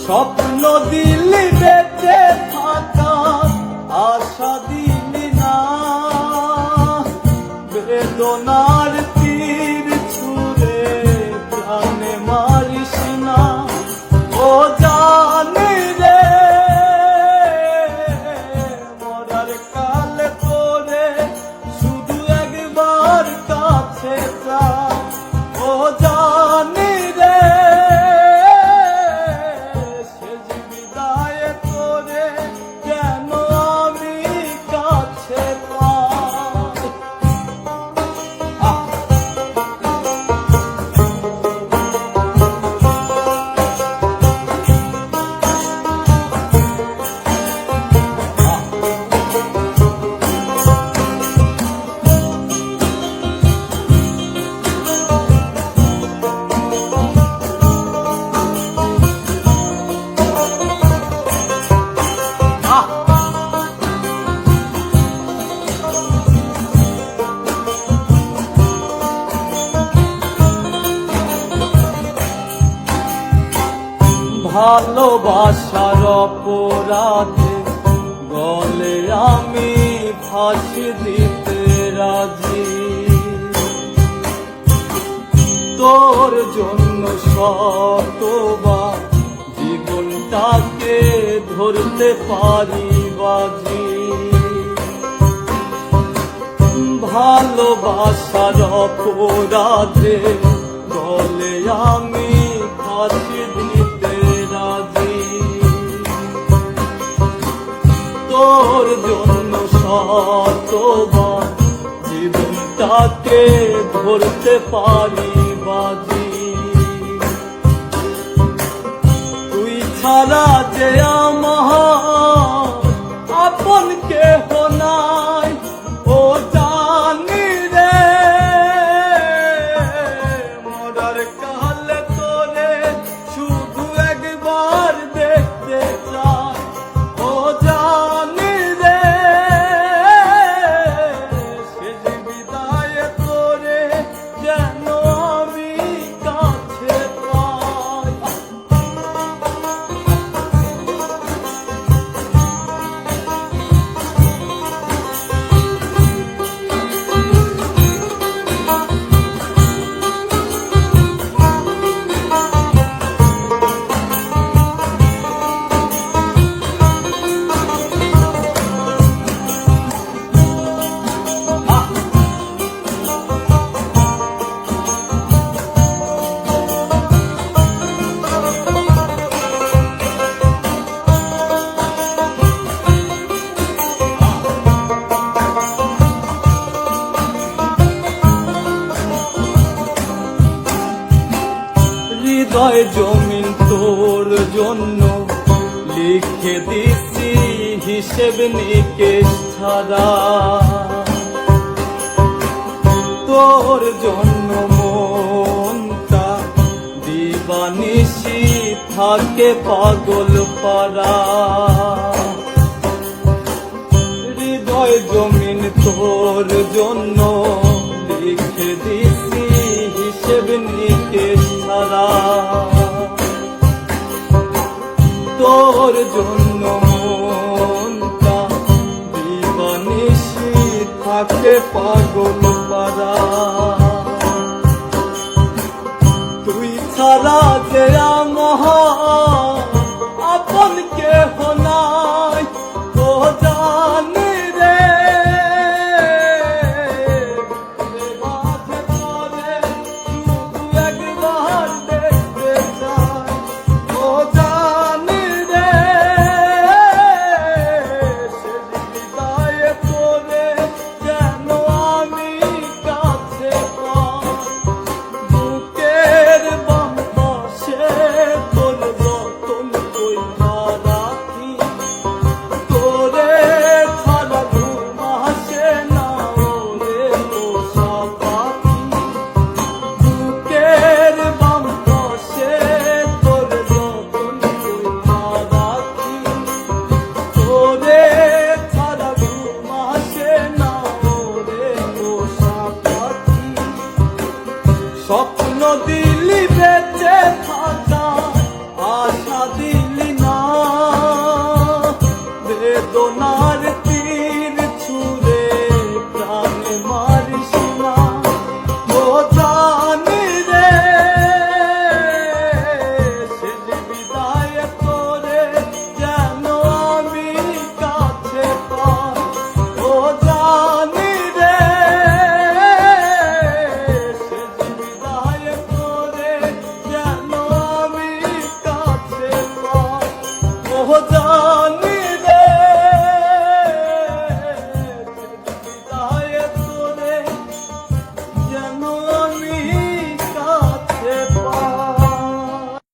স্বপ্ন দিলি বেঁচে থাকা আশা দিলি না, বেদনার তীর ছুঁড়ে প্রাণে মারিস না। ও জানি রে মরার কালে তোরে শুধু একবার কাছে যা। ও জানি রে শেষ বিদায় তোরে কেন আমি কাছে পাই। ভালোবাসার অপরাধে গলে আমি ফাঁসি দিতে রাজি, তোর জন্য শতবার জীবনটাকে ধরতে পারি বাজি। ভালোবাসার অপরাধে গলে আমি ফাঁসি দিতে রাজি, তোর জন্য শতবার জীবনটাকে ধরতে পারি বাজি। তুই ছাড়া যে আমার আপন কেহ নাই, ও জানি রে মরার কালে তোরে শুধু একবার দেখতে চাই। ও জানি রে শেষ বিদায় তোরে যেন আমি কাছে পাই। হৃদয় জমিন তোর জন্য লিখে দিছি হিসেব নিকেশ ছাড়া, তোর জন্য মনটা দিবানিশি থাকে পাগল পারা। হৃদয় জমিন তোর জন্য লিখে দিছি হিসেব নিকেশ ছাড়া, তোর জন্য মনটা দিবানিশি থাকে পাগল পারা। তুই ছাড়া যে আমার